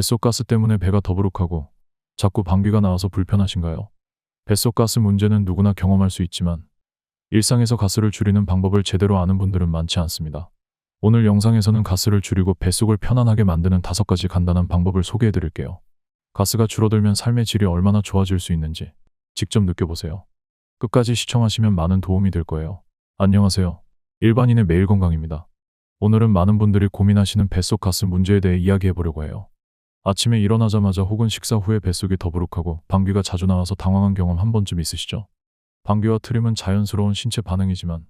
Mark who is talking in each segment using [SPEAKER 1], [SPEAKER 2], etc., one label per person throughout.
[SPEAKER 1] 뱃속가스 때문에 배가 더부룩하고 자꾸 방귀가 나와서 불편하신가요? 뱃속가스 문제는 누구나 경험할 수 있지만 일상에서 가스를 줄이는 방법을 제대로 아는 분들은 많지 않습니다. 오늘 영상에서는 가스를 줄이고 뱃속을 편안하게 만드는 5가지 간단한 방법을 소개해 드릴게요. 가스가 줄어들면 삶의 질이 얼마나 좋아질 수 있는지 직접 느껴보세요. 끝까지 시청하시면 많은 도움이 될 거예요. 안녕하세요. 일반인의 매일 건강입니다. 오늘은 많은 분들이 고민하시는 뱃속 가스 문제에 대해 이야기해 보려고 해요. 아침에 일어나자마자 혹은 식사 후에 뱃속이 더부룩하고 방귀가 자주 나와서 당황한 경험 한 번쯤 있으시죠? 방귀와 트림은 자연스러운 신체 반응이지만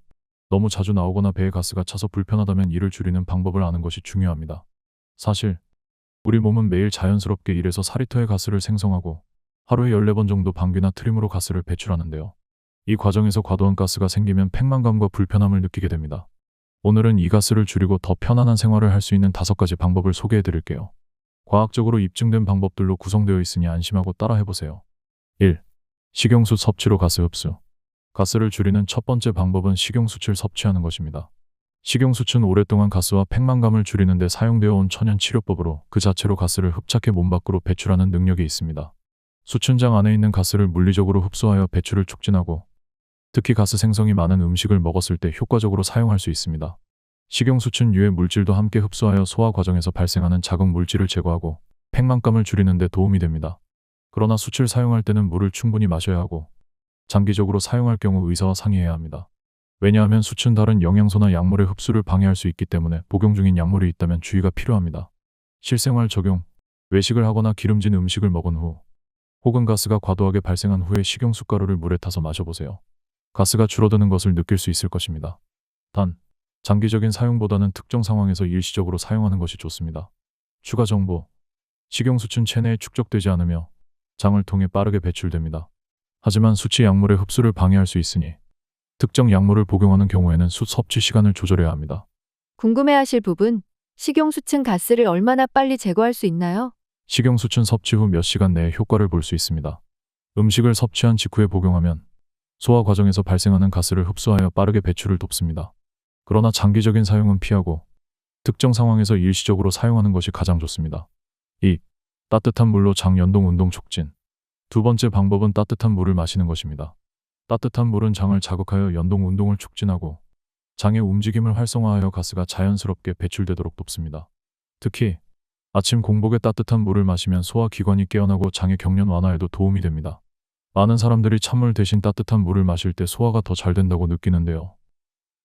[SPEAKER 1] 너무 자주 나오거나 배에 가스가 차서 불편하다면 이를 줄이는 방법을 아는 것이 중요합니다. 사실 우리 몸은 매일 자연스럽게 1에서 4리터의 가스를 생성하고 하루에 14번 정도 방귀나 트림으로 가스를 배출하는데요. 이 과정에서 과도한 가스가 생기면 팽만감과 불편함을 느끼게 됩니다. 오늘은 이 가스를 줄이고 더 편안한 생활을 할 수 있는 5가지 방법을 소개해 드릴게요. 과학적으로 입증된 방법들로 구성되어 있으니 안심하고 따라해보세요. 1. 식용수 섭취로 가스 흡수. 가스를 줄이는 첫 번째 방법은 식용수치를 섭취하는 것입니다. 식용수치는 오랫동안 가스와 팽만감을 줄이는 데 사용되어 온 천연 치료법으로 그 자체로 가스를 흡착해 몸 밖으로 배출하는 능력이 있습니다. 수춘장 안에 있는 가스를 물리적으로 흡수하여 배출을 촉진하고 특히 가스 생성이 많은 음식을 먹었을 때 효과적으로 사용할 수 있습니다. 식용수춘 유해 물질도 함께 흡수하여 소화 과정에서 발생하는 자극 물질을 제거하고 팽만감을 줄이는 데 도움이 됩니다. 그러나 수치를 사용할 때는 물을 충분히 마셔야 하고 장기적으로 사용할 경우 의사와 상의해야 합니다. 왜냐하면 수치는 다른 영양소나 약물의 흡수를 방해할 수 있기 때문에 복용 중인 약물이 있다면 주의가 필요합니다. 실생활 적용. 외식을 하거나 기름진 음식을 먹은 후 혹은 가스가 과도하게 발생한 후에 식용숟가루를 물에 타서 마셔보세요. 가스가 줄어드는 것을 느낄 수 있을 것입니다. 단, 장기적인 사용보다는 특정 상황에서 일시적으로 사용하는 것이 좋습니다. 추가 정보. 식용수치는 체내에 축적되지 않으며 장을 통해 빠르게 배출됩니다. 하지만 수치 약물의 흡수를 방해할 수 있으니 특정 약물을 복용하는 경우에는 수 섭취 시간을 조절해야 합니다.
[SPEAKER 2] 궁금해하실 부분, 식용수층 가스를 얼마나 빨리 제거할 수 있나요?
[SPEAKER 1] 식용수치는 섭취 후 몇 시간 내에 효과를 볼 수 있습니다. 음식을 섭취한 직후에 복용하면 소화 과정에서 발생하는 가스를 흡수하여 빠르게 배출을 돕습니다. 그러나 장기적인 사용은 피하고 특정 상황에서 일시적으로 사용하는 것이 가장 좋습니다. 2. 따뜻한 물로 장 연동 운동 촉진. 두 번째 방법은 따뜻한 물을 마시는 것입니다. 따뜻한 물은 장을 자극하여 연동 운동을 촉진하고 장의 움직임을 활성화하여 가스가 자연스럽게 배출되도록 돕습니다. 특히 아침 공복에 따뜻한 물을 마시면 소화기관이 깨어나고 장의 경련 완화에도 도움이 됩니다. 많은 사람들이 찬물 대신 따뜻한 물을 마실 때 소화가 더 잘 된다고 느끼는데요.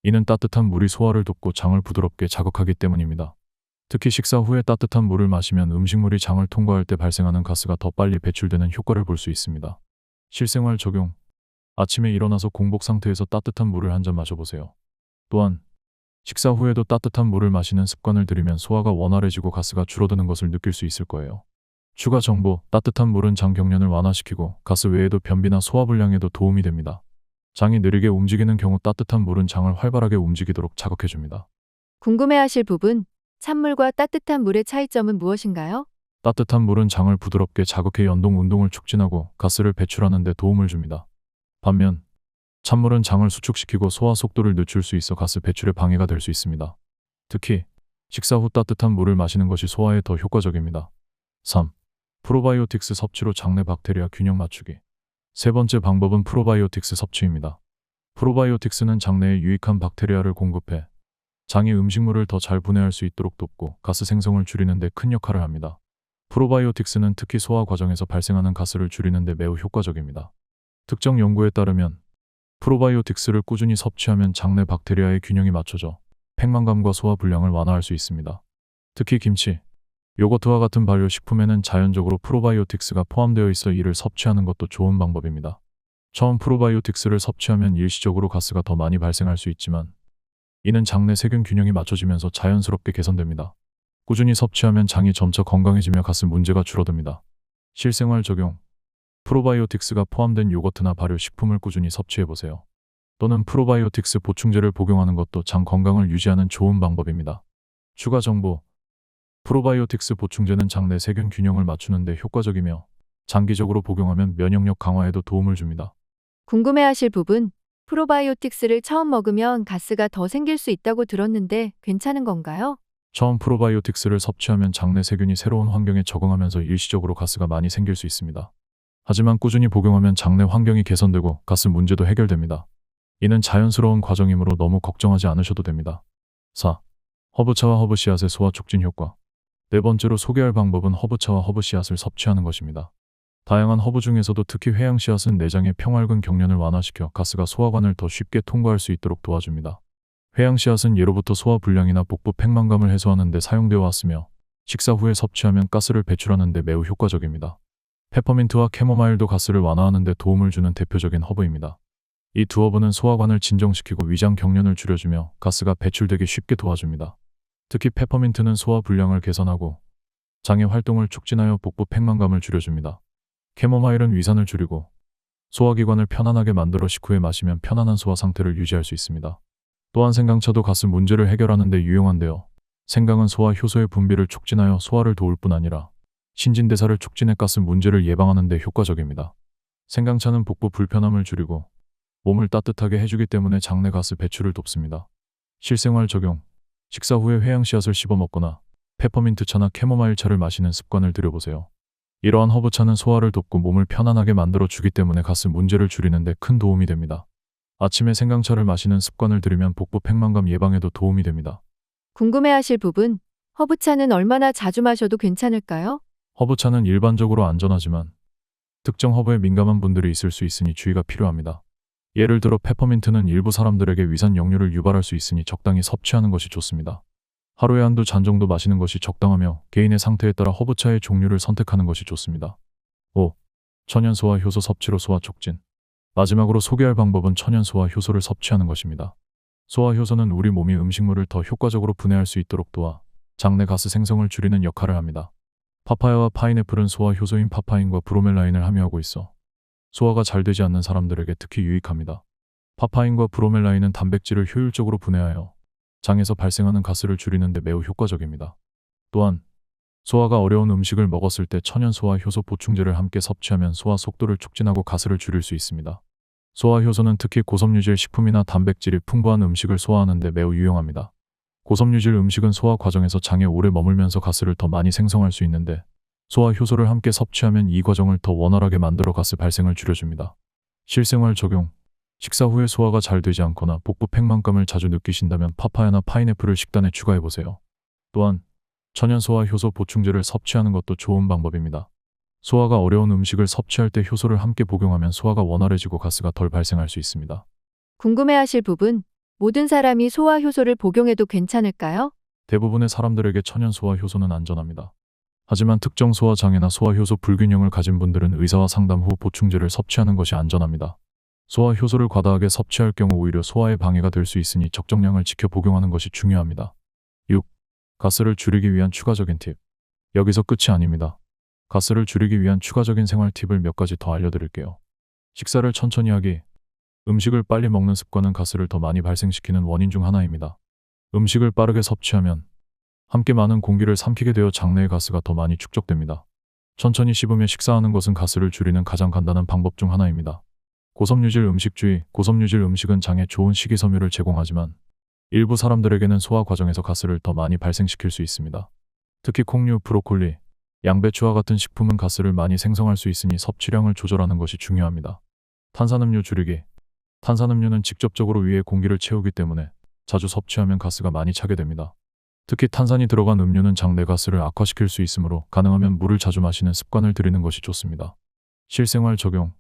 [SPEAKER 1] 이는 따뜻한 물이 소화를 돕고 장을 부드럽게 자극하기 때문입니다. 특히 식사 후에 따뜻한 물을 마시면 음식물이 장을 통과할 때 발생하는 가스가 더 빨리 배출되는 효과를 볼 수 있습니다. 실생활 적용. 아침에 일어나서 공복 상태에서 따뜻한 물을 한 잔 마셔보세요. 또한 식사 후에도 따뜻한 물을 마시는 습관을 들이면 소화가 원활해지고 가스가 줄어드는 것을 느낄 수 있을 거예요. 추가 정보. 따뜻한 물은 장 경련을 완화시키고 가스 외에도 변비나 소화불량에도 도움이 됩니다. 장이 느리게 움직이는 경우 따뜻한 물은 장을 활발하게 움직이도록 자극해줍니다.
[SPEAKER 2] 궁금해하실 부분, 찬물과 따뜻한 물의 차이점은 무엇인가요?
[SPEAKER 1] 따뜻한 물은 장을 부드럽게 자극해 연동 운동을 촉진하고 가스를 배출하는 데 도움을 줍니다. 반면 찬물은 장을 수축시키고 소화 속도를 늦출 수 있어 가스 배출에 방해가 될 수 있습니다. 특히 식사 후 따뜻한 물을 마시는 것이 소화에 더 효과적입니다. 3. 프로바이오틱스 섭취로 장내 박테리아 균형 맞추기. 세 번째 방법은 프로바이오틱스 섭취입니다. 프로바이오틱스는 장내에 유익한 박테리아를 공급해 장이 음식물을 더 잘 분해할 수 있도록 돕고 가스 생성을 줄이는 데 큰 역할을 합니다. 프로바이오틱스는 특히 소화 과정에서 발생하는 가스를 줄이는 데 매우 효과적입니다. 특정 연구에 따르면 프로바이오틱스를 꾸준히 섭취하면 장내 박테리아의 균형이 맞춰져 팽만감과 소화 불량을 완화할 수 있습니다. 특히 김치, 요거트와 같은 발효식품에는 자연적으로 프로바이오틱스가 포함되어 있어 이를 섭취하는 것도 좋은 방법입니다. 처음 프로바이오틱스를 섭취하면 일시적으로 가스가 더 많이 발생할 수 있지만 이는 장내 세균 균형이 맞춰지면서 자연스럽게 개선됩니다. 꾸준히 섭취하면 장이 점차 건강해지며 가스 문제가 줄어듭니다. 실생활 적용. 프로바이오틱스가 포함된 요거트나 발효식품을 꾸준히 섭취해보세요. 또는 프로바이오틱스 보충제를 복용하는 것도 장 건강을 유지하는 좋은 방법입니다. 추가 정보. 프로바이오틱스 보충제는 장내 세균 균형을 맞추는 데 효과적이며 장기적으로 복용하면 면역력 강화에도 도움을 줍니다.
[SPEAKER 2] 궁금해하실 부분, 프로바이오틱스를 처음 먹으면 가스가 더 생길 수 있다고 들었는데 괜찮은 건가요?
[SPEAKER 1] 처음 프로바이오틱스를 섭취하면 장내 세균이 새로운 환경에 적응하면서 일시적으로 가스가 많이 생길 수 있습니다. 하지만 꾸준히 복용하면 장내 환경이 개선되고 가스 문제도 해결됩니다. 이는 자연스러운 과정이므로 너무 걱정하지 않으셔도 됩니다. 4. 허브차와 허브씨앗의 소화 촉진 효과. 네 번째로 소개할 방법은 허브차와 허브씨앗을 섭취하는 것입니다. 다양한 허브 중에서도 특히 회양씨앗은 내장의 평활근 경련을 완화시켜 가스가 소화관을 더 쉽게 통과할 수 있도록 도와줍니다. 회양씨앗은 예로부터 소화 불량이나 복부 팽만감을 해소하는 데 사용되어 왔으며 식사 후에 섭취하면 가스를 배출하는 데 매우 효과적입니다. 페퍼민트와 캐모마일도 가스를 완화하는 데 도움을 주는 대표적인 허브입니다. 이 두 허브는 소화관을 진정시키고 위장 경련을 줄여주며 가스가 배출되기 쉽게 도와줍니다. 특히 페퍼민트는 소화 불량을 개선하고 장의 활동을 촉진하여 복부 팽만감을 줄여줍니다. 캐모마일은 위산을 줄이고 소화기관을 편안하게 만들어 식후에 마시면 편안한 소화 상태를 유지할 수 있습니다. 또한 생강차도 가스 문제를 해결하는 데 유용한데요. 생강은 소화 효소의 분비를 촉진하여 소화를 도울 뿐 아니라 신진대사를 촉진해 가스 문제를 예방하는 데 효과적입니다. 생강차는 복부 불편함을 줄이고 몸을 따뜻하게 해주기 때문에 장내 가스 배출을 돕습니다. 실생활 적용. 식사 후에 회양씨앗을 씹어 먹거나 페퍼민트차나 캐모마일차를 마시는 습관을 들여보세요. 이러한 허브차는 소화를 돕고 몸을 편안하게 만들어 주기 때문에 가스 문제를 줄이는 데 큰 도움이 됩니다. 아침에 생강차를 마시는 습관을 들이면 복부 팽만감 예방에도 도움이 됩니다.
[SPEAKER 2] 궁금해하실 부분, 허브차는 얼마나 자주 마셔도 괜찮을까요?
[SPEAKER 1] 허브차는 일반적으로 안전하지만 특정 허브에 민감한 분들이 있을 수 있으니 주의가 필요합니다. 예를 들어 페퍼민트는 일부 사람들에게 위산 역류를 유발할 수 있으니 적당히 섭취하는 것이 좋습니다. 하루에 한두 잔 정도 마시는 것이 적당하며 개인의 상태에 따라 허브차의 종류를 선택하는 것이 좋습니다. 5. 천연 소화 효소 섭취로 소화 촉진. 마지막으로 소개할 방법은 천연 소화 효소를 섭취하는 것입니다. 소화 효소는 우리 몸이 음식물을 더 효과적으로 분해할 수 있도록 도와 장내 가스 생성을 줄이는 역할을 합니다. 파파야와 파인애플은 소화 효소인 파파인과 브로멜라인을 함유하고 있어 소화가 잘 되지 않는 사람들에게 특히 유익합니다. 파파인과 브로멜라인은 단백질을 효율적으로 분해하여 장에서 발생하는 가스를 줄이는 데 매우 효과적입니다. 또한 소화가 어려운 음식을 먹었을 때 천연 소화 효소 보충제를 함께 섭취하면 소화 속도를 촉진하고 가스를 줄일 수 있습니다. 소화 효소는 특히 고섬유질 식품이나 단백질이 풍부한 음식을 소화하는 데 매우 유용합니다. 고섬유질 음식은 소화 과정에서 장에 오래 머물면서 가스를 더 많이 생성할 수 있는데 소화 효소를 함께 섭취하면 이 과정을 더 원활하게 만들어 가스 발생을 줄여줍니다. 실생활 적용. 식사 후에 소화가 잘 되지 않거나 복부 팽만감을 자주 느끼신다면 파파야나 파인애플을 식단에 추가해보세요. 또한 천연 소화 효소 보충제를 섭취하는 것도 좋은 방법입니다. 소화가 어려운 음식을 섭취할 때 효소를 함께 복용하면 소화가 원활해지고 가스가 덜 발생할 수 있습니다.
[SPEAKER 2] 궁금해하실 부분, 모든 사람이 소화 효소를 복용해도 괜찮을까요?
[SPEAKER 1] 대부분의 사람들에게 천연 소화 효소는 안전합니다. 하지만 특정 소화 장애나 소화 효소 불균형을 가진 분들은 의사와 상담 후 보충제를 섭취하는 것이 안전합니다. 소화 효소를 과다하게 섭취할 경우 오히려 소화에 방해가 될 수 있으니 적정량을 지켜 복용하는 것이 중요합니다. 6. 가스를 줄이기 위한 추가적인 팁. 여기서 끝이 아닙니다. 가스를 줄이기 위한 추가적인 생활 팁을 몇 가지 더 알려드릴게요. 식사를 천천히 하기. 음식을 빨리 먹는 습관은 가스를 더 많이 발생시키는 원인 중 하나입니다. 음식을 빠르게 섭취하면 함께 많은 공기를 삼키게 되어 장내의 가스가 더 많이 축적됩니다. 천천히 씹으며 식사하는 것은 가스를 줄이는 가장 간단한 방법 중 하나입니다. 고섬유질 음식주의. 고섬유질 음식은 장에 좋은 식이섬유를 제공하지만 일부 사람들에게는 소화 과정에서 가스를 더 많이 발생시킬 수 있습니다. 특히 콩류, 브로콜리, 양배추와 같은 식품은 가스를 많이 생성할 수 있으니 섭취량을 조절하는 것이 중요합니다. 탄산음료 줄이기. 탄산음료는 직접적으로 위에 공기를 채우기 때문에 자주 섭취하면 가스가 많이 차게 됩니다. 특히 탄산이 들어간 음료는 장내 가스를 악화시킬 수 있으므로 가능하면 물을 자주 마시는 습관을 들이는 것이 좋습니다. 실생활 적용.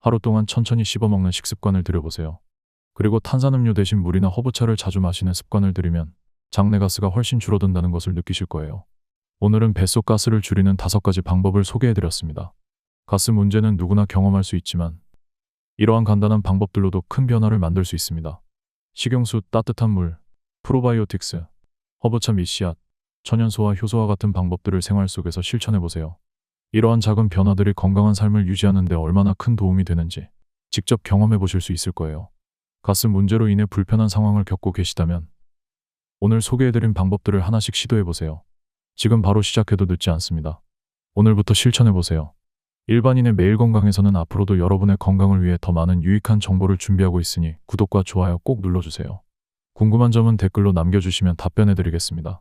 [SPEAKER 1] 하루 동안 천천히 씹어먹는 식습관을 들여보세요. 그리고 탄산음료 대신 물이나 허브차를 자주 마시는 습관을 들이면 장내 가스가 훨씬 줄어든다는 것을 느끼실 거예요. 오늘은 뱃속 가스를 줄이는 5가지 방법을 소개해드렸습니다. 가스 문제는 누구나 경험할 수 있지만 이러한 간단한 방법들로도 큰 변화를 만들 수 있습니다. 식용수, 따뜻한 물, 프로바이오틱스, 허브차 및 씨앗, 천연 소화 효소와 같은 방법들을 생활 속에서 실천해보세요. 이러한 작은 변화들이 건강한 삶을 유지하는 데 얼마나 큰 도움이 되는지 직접 경험해 보실 수 있을 거예요. 가스 문제로 인해 불편한 상황을 겪고 계시다면 오늘 소개해드린 방법들을 하나씩 시도해 보세요. 지금 바로 시작해도 늦지 않습니다. 오늘부터 실천해 보세요. 일반인의 매일 건강에서는 앞으로도 여러분의 건강을 위해 더 많은 유익한 정보를 준비하고 있으니 구독과 좋아요 꼭 눌러주세요. 궁금한 점은 댓글로 남겨주시면 답변해 드리겠습니다.